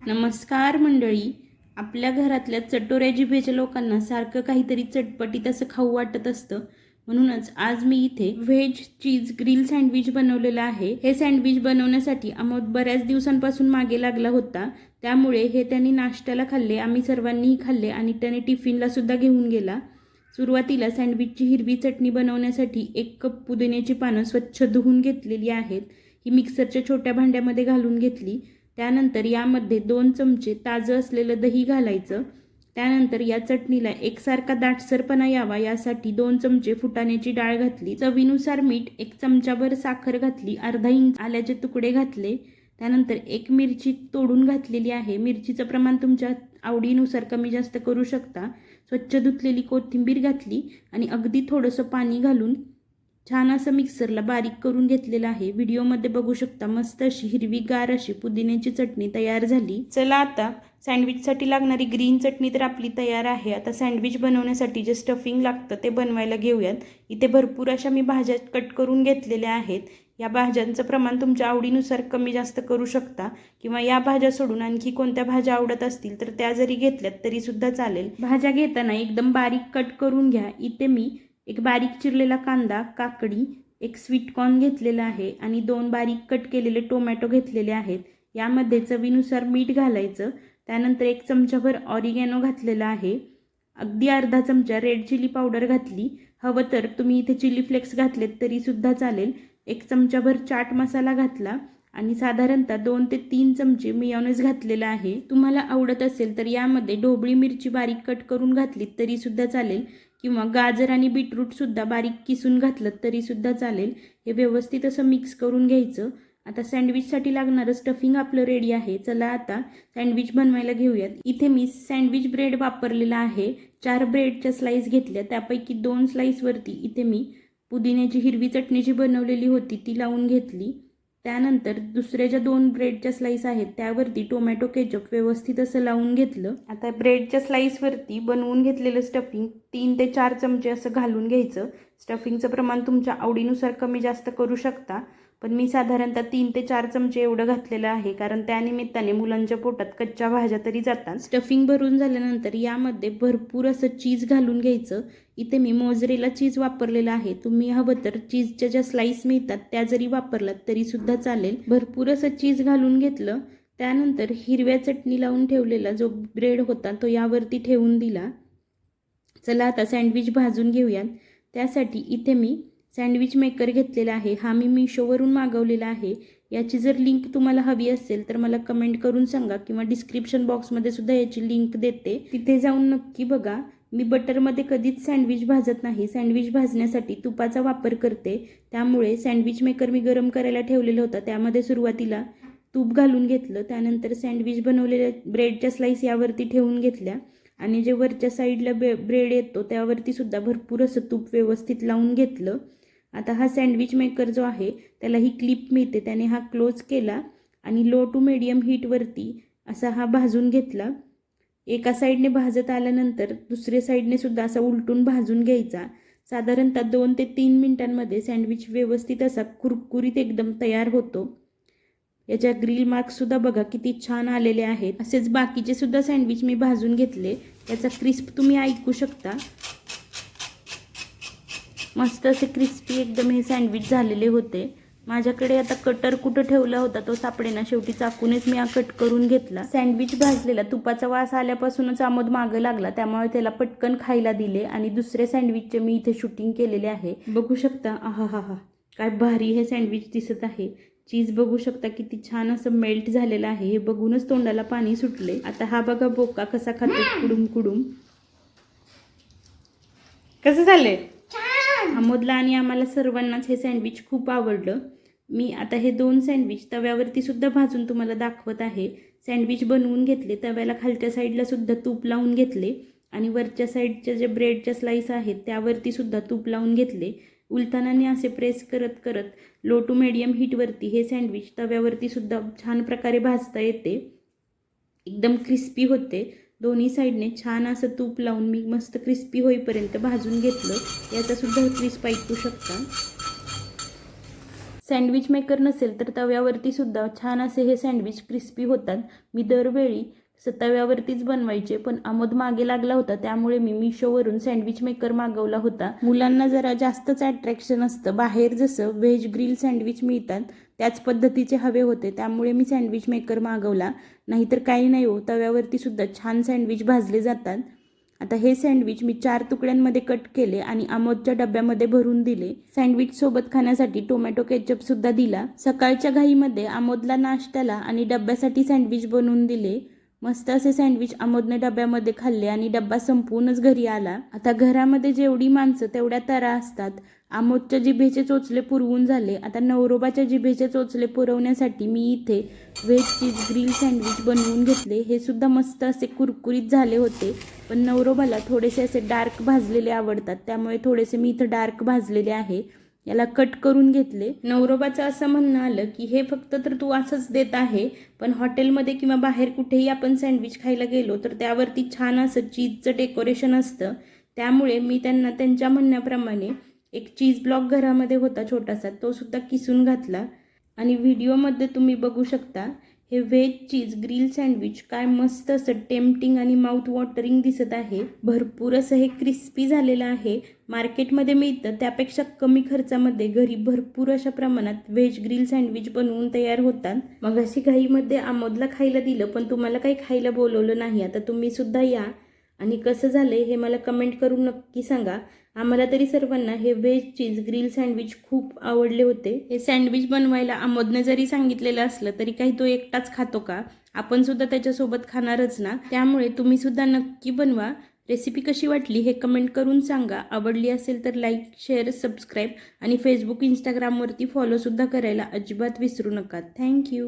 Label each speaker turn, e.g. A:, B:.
A: नमस्कार मंडळी. आपल्या घरातल्या चटोऱ्या जिभेच्या लोकांना सारखं काहीतरी चटपटीत असं खाऊ वाटत असतं. म्हणूनच आज मी इथे व्हेज चीज ग्रिल सँडविच बनवलेलं आहे. हे सँडविच बनवण्यासाठी अमोद बऱ्याच दिवसांपासून मागे लागला होता, त्यामुळे हे त्यांनी नाश्त्याला खाल्ले, आम्ही सर्वांनीही खाल्ले आणि त्याने टिफिनला सुद्धा घेऊन गेला. सुरुवातीला सँडविचची हिरवी चटणी बनवण्यासाठी 1 कप पुदिन्याची पानं स्वच्छ धुवून घेतलेली आहेत. ही मिक्सरच्या छोट्या भांड्यामध्ये घालून घेतली. त्यानंतर यामध्ये 2 चमचे ताजं असलेलं दही घालायचं. त्यानंतर या चटणीला एकसारखा दाटसरपणा यावा यासाठी 2 चमचे फुटाण्याची डाळ घातली. चवीनुसार मीठ, 1 चमचाभर साखर घातली, अर्धा इंच आल्याचे तुकडे घातले. त्यानंतर 1 मिरची तोडून घातलेली आहे. मिरचीचं प्रमाण तुमच्या आवडीनुसार कमी जास्त करू शकता. स्वच्छ धुतलेली कोथिंबीर घातली आणि अगदी थोडंसं पाणी घालून छान असं मिक्सरला बारीक करून घेतलेलं आहे. व्हिडिओमध्ये बघू शकता मस्त अशी हिरवीगार अशी पुदिन्याची चटणी तयार झाली. चला आता सँडविचसाठी लागणारी ग्रीन चटणी तर आपली तयार आहे. आता सँडविच बनवण्यासाठी जे स्टफिंग लागतं ते बनवायला घेऊयात. इथे भरपूर अशा मी भाज्या कट करून घेतलेल्या आहेत. या भाज्यांचं प्रमाण तुमच्या आवडीनुसार कमी जास्त करू शकता किंवा या भाज्या सोडून आणखी कोणत्या भाज्या आवडत असतील तर त्या जरी घेतल्यात तरी सुद्धा चालेल. भाज्या घेताना एकदम बारीक कट करून घ्या. इथे मी एक बारीक चिरलेला कांदा, काकडी, 1 स्वीट कॉर्न घेतलेला आहे आणि 2 बारीक कट केलेले टोमॅटो घेतलेले आहेत. यामध्ये चवीनुसार मीठ घालायचं. त्यानंतर 1 चमचाभर ऑरिगॅनो घातलेला आहे. अगदी अर्धा चमचा रेड चिली पावडर घातली. हवं तर तुम्ही इथे चिली फ्लेक्स घातलेत तरी सुद्धा चालेल. 1 चमचाभर चाट मसाला घातला आणि साधारणतः 2 ते 3 चमचे मेयोनेज घातलेला आहे. तुम्हाला आवडत असेल तर यामध्ये ढोबळी मिरची बारीक कट करून घातलीत तरी सुद्धा चालेल किंवा गाजर आणि बीटरूट सुद्धा बारीक किसून घातलं तरी सुद्धा चालेल. हे व्यवस्थित असं मिक्स करून घ्यायचं. आता सँडविचसाठी लागणारं स्टफिंग आपलं रेडी आहे. चला आता सँडविच बनवायला घेऊयात. इथे मी सँडविच ब्रेड वापरलेला आहे. 4 ब्रेडच्या स्लाईस घेतल्या. त्यापैकी 2 स्लाईसवरती इथे मी पुदिन्याची हिरवी चटणी जी बनवलेली होती ती लावून घेतली. त्यानंतर दुसऱ्या ज्या 2 ब्रेडच्या स्लाईस आहेत त्यावरती टोमॅटो केचप व्यवस्थित असं लावून घेतलं. आता ब्रेडच्या स्लाईसवरती बनवून घेतलेलं स्टफिंग 3 ते 4 चमचे असं घालून घ्यायचं. स्टफिंगचं प्रमाण तुमच्या आवडीनुसार कमी जास्त करू शकता, पण मी साधारणतः 3 ते 4 चमचे एवढं घातलेलं आहे, कारण त्यानिमित्ताने मुलांच्या पोटात कच्च्या भाज्या तरी जातात. स्टफिंग भरून झाल्यानंतर यामध्ये भरपूर असं चीज घालून घ्यायचं. इथे मी मोझरेला चीज वापरलेला आहे. तुम्ही हवं तर चीजच्या ज्या स्लाईस मिळतात त्या जरी वापरलात तरी सुद्धा चालेल. भरपूर असं चीज घालून घेतलं. त्यानंतर हिरव्या चटणी लावून ठेवलेला जो ब्रेड होता तो यावरती ठेवून दिला. चला आता सँडविच भाजून घेऊयात. त्यासाठी इथे मी सँडविच मेकर घेतलेला आहे. हा मी मिशोवरून मागवलेला आहे. याची जर लिंक तुम्हाला हवी असेल तर मला कमेंट करून सांगा किंवा डिस्क्रिप्शन बॉक्समध्ये सुद्धा याची लिंक देते, तिथे जाऊन नक्की बघा. मी बटरमध्ये कधीच सँडविच भाजत नाही. सँडविच भाजण्यासाठी तुपाचा वापर करते. त्यामुळे सँडविच मेकर मी गरम करायला ठेवलेलं होतं. त्यामध्ये सुरुवातीला तूप घालून घेतलं. त्यानंतर सँडविच बनवलेल्या ब्रेडच्या स्लाईस यावरती ठेवून घेतल्या आणि जे वरच्या साईडला ब्रेड येतो त्यावरती सुद्धा भरपूर असं तूप व्यवस्थित लावून घेतलं. आता हा सँडविच मेकर जो आहे त्याला ही क्लिप मिळते, त्याने हा क्लोज केला आणि लो टू मीडियम हीटवरती असा हा भाजून घेतला. एका साईडने भाजत आल्यानंतर दुसऱ्या साईडने सुद्धा असा उलटून भाजून घ्यायचा. साधारणतः 2 ते 3 मिनिटांमध्ये सँडविच व्यवस्थित असा कुरकुरीत एकदम तयार होतो. याच्या ग्रिल मार्क्ससुद्धा बघा किती छान आलेले आहेत. असेच बाकीचे सुद्धा सँडविच मी भाजून घेतले. याचा क्रिस्प तुम्ही ऐकू शकता. मस्त असे क्रिस्पी एकदम हे सँडविच झालेले होते. माझ्याकडे आता कटर कुठं ठेवला होता तो सापडेना. शेवटी चाकूनेच मी हा कट करून घेतला. सँडविच भाजलेला तुपाचा वास आल्यापासूनच आमोद मागं लागला, त्यामुळे त्याला पटकन खायला दिले आणि दुसऱ्या सँडविचचे मी इथे शूटिंग केलेले आहे. बघू शकता. आहा, काय भारी हे सँडविच दिसत आहे. चीज बघू शकता किती छान असं मेल्ट झालेलं आहे. हे बघूनच तोंडाला पाणी सुटले. आता हा बघा बोका कसा खातो कुडूम कुडूम. कसं झालंय? आमोदला आणि आम्हाला सर्वांनाच हे सँडविच खूप आवडलं. मी आता हे 2 सँडविच तव्यावरती सुद्धा भाजून तुम्हाला दाखवत आहे. सँडविच बनवून घेतले. तव्याला खालच्या साईडला सुद्धा तूप लावून घेतले आणि वरच्या साईडच्या जे ब्रेडच्या स्लाईस आहेत त्यावरती सुद्धा तूप लावून घेतले. उलतानाने असे प्रेस करत करत लो टू मीडियम हीटवरती हे सँडविच तव्यावरती सुद्धा छान प्रकारे भाजता येते. एकदम क्रिस्पी होते. दोन्ही साईडने छान असं तूप लावून मी मस्त क्रिस्पी होईपर्यंत भाजून घेतलं. याचा सुद्धा क्रिस्प ऐकू शकता. सँडविच मेकर नसेल तर तव्यावरती सुद्धा छान असे हे सँडविच क्रिस्पी होतात. मी दरवेळी तव्यावरतीच बनवायचे, पण आमोद मागे लागला होता त्यामुळे मी मिशोवरून सँडविच मेकर मागवला होता. मुलांना जरा जास्तच अट्रॅक्शन असतं, बाहेर जसं व्हेज ग्रिल सँडविच मिळतात त्याच पद्धतीचे हवे होते, त्यामुळे मी सँडविच मेकर मागवला. नाहीतर काही नाही हो, तव्यावरती सुद्धा छान सँडविच भाजले जातात. आता हे सँडविच मी 4 तुकड्यांमध्ये कट केले आणि आमोदच्या डब्यामध्ये भरून दिले. सँडविच सोबत खाण्यासाठी टोमॅटो केचप सुद्धा दिला. सकाळच्या घाईमध्ये आमोदला नाश्त्याला आणि डब्यासाठी सँडविच बनवून दिले. मस्त असे सँडविच आमोदने डब्यामध्ये खाल्ले आणि डब्बा संपवूनच घरी आला. आता घरामध्ये जेवढी माणसं तेवढ्या तरा असतात. आमोदच्या जिभेचे चोचले पुरवून झाले. आता नवरोबाच्या जिभेचे चोचले पुरवण्यासाठी मी इथे व्हेज चीज ग्रिल सँडविच बनवून घेतले. हे सुद्धा मस्त असे कुरकुरीत झाले होते, पण नवरोबाला थोडेसे असे डार्क भाजलेले आवडतात, त्यामुळे थोडेसे मी इथं डार्क भाजलेले आहे. याला कट करून घेतले. नवरोबाचं असं म्हणणं आलं की हे फक्त तर तू असंच देत आहे, पण हॉटेलमध्ये किंवा बाहेर कुठेही आपण सँडविच खायला गेलो तर त्यावरती छान असं चीजचं डेकोरेशन असतं. त्यामुळे मी त्यांना त्यांच्या म्हणण्याप्रमाणे एक चीज ब्लॉक घरामध्ये होता छोटासा, तो सुद्धा किसून घातला. आणि व्हिडिओमध्ये तुम्ही बघू शकता हे व्हेज चीज ग्रिल सँडविच काय मस्त असं टेम्पटिंग आणि माउथ वॉटरिंग दिसत आहे. भरपूर असं हे क्रिस्पी झालेलं आहे. मार्केटमध्ये मिळतं त्यापेक्षा कमी खर्चामध्ये घरी भरपूर अशा प्रमाणात व्हेज ग्रिल सँडविच बनवून तयार होतात. मग अशी घाईमध्ये आमोदला खायला दिलं, पण तुम्हाला काही खायला बोलवलं नाही. आता तुम्ही सुद्धा या आणि कसं झालंय हे मला कमेंट करून नक्की सांगा. आम्हाला तरी सर्वांना हे व्हेज चीज ग्रिल सँडविच खूप आवडले होते. हे सँडविच बनवायला आमोदने जरी सांगितलेलं असलं तरी काही तो एकटाच खातो का? आपण सुद्धा त्याच्यासोबत खाणारच ना. त्यामुळे तुम्ही सुद्धा नक्की बनवा. रेसिपी कशी वाटली हे कमेंट करून सांगा. आवडली असेल तर लाईक, शेअर, सबस्क्राईब आणि फेसबुक, इंस्टाग्रामवरती फॉलोसुद्धा करायला अजिबात विसरू नका. थँक्यू.